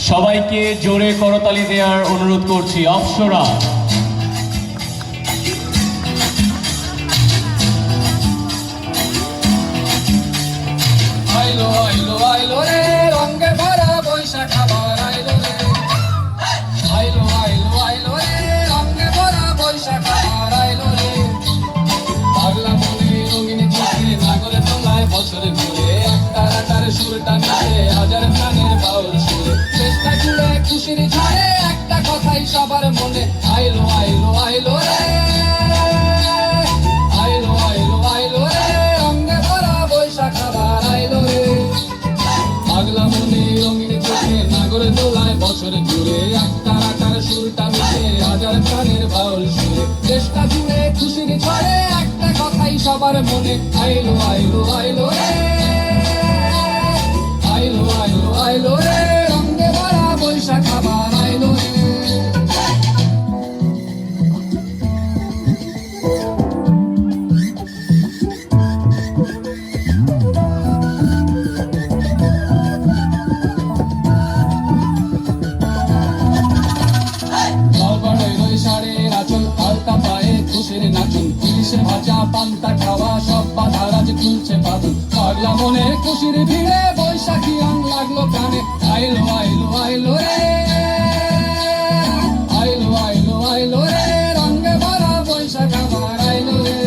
সবাইকে জোরে করতালি দেওয়ার অনুরোধ করছি। অপ্সরা আইলো আইলো আইলো রে রঙে ভরা বৈশাখ আবার আইলো রে। আইলো আইলো আইলো রে রঙে ভরা বৈশাখ আবার আইলো রে। পাগলা মনে রঙিন চোখে নাগরে তোলায় বছরে ঘুরে একটা রাটার সুরটা মিশে হাজার প্রাণের বাউল সুরে চেষ্টা জুড়ে খুশির ঝড়ে একটা কথাই সবার মনে আইলো আইলো আইলো রে। আইলো আইলো আইলো রে রঙে ভরা বৈশাখ আবার আইলো রে। পাগলা মনে রঙিন চোখে নাগরে দোলায় বছর ঘুরে একটা রাটার সুরটা মিশে হাজার প্রাণের বাউল সুরে চেষ্টা জুড়ে খুশির ঝড়ে একটা কথাই সবার মনে আইলো আইলো আইলো রে। আইলো আইলো আইলো রে রঙে ভরা বৈশাখ আবার আইলো রে। ভাজা পান্তা খাওয়া সব বাধারাজ খুলছে বাদল পাগলা মনে খুশির ভিড়ে বৈশাখী রং লাগলো কানে আইলো আইলো আইলো রে। আইলো আইলো আইলো রে রঙে ভরা বৈশাখ আবার আইলো রে।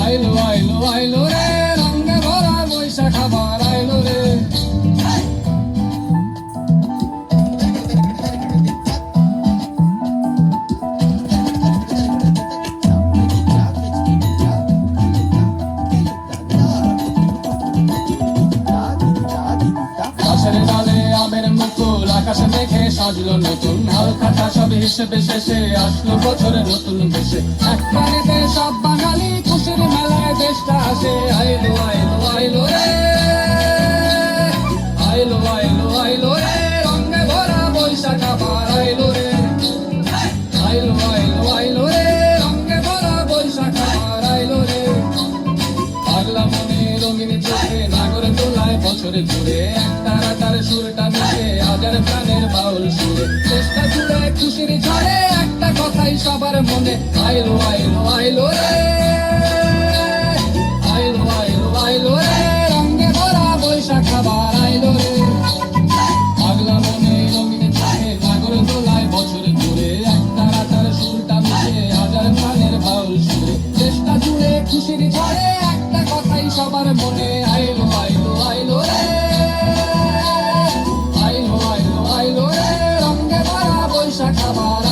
আইলো আইলো আইলো রে রঙে ভরা বৈশাখ আবার আইলো রে। আকাশে দেখে সাজলো নতুন হালখাতা সব হিসেবে শেষে আসলো বছরে নতুন দেশে এক প্রাণীতে সব বাঙালি খুশির মেলায় দেশটা আসে আইলো আইলো আইলো রে। আইলো আইলো আইলো রে রঙে ভরা বৈশাখ আবার আইলো রে। আইলো আইলো আইলো রে রঙে ভরা বৈশাখ আবার আইলো রে। পাগলা মনে রঙিন চোখে নাগরে তোলায় বছরে ঘুরে একটা রাটার সুরটা মিশে হাজার প্রাণের বাউল সুরে চেষ্টা জুড়ে খুশির ঝড়ে একটা কথাই সবার মনে আইলো আইলো আইলো রে। আইলো আইলো আইলো রে রঙে ভরা বৈশাখ আবার আইলো রে। পাগলা মনে রঙিন চোখে নাগরে তোলায় বছরে ঘুরে একটা রাটার সুরটা মিশে হাজার প্রাণের বাউল সুরে চেষ্টা জুড়ে খুশির ঝড়ে একটা কথাই সবার মনে আইলো আইলো আইলো রে। আইলো আইলো আইলো রে রঙে ভরা বৈশাখ আবার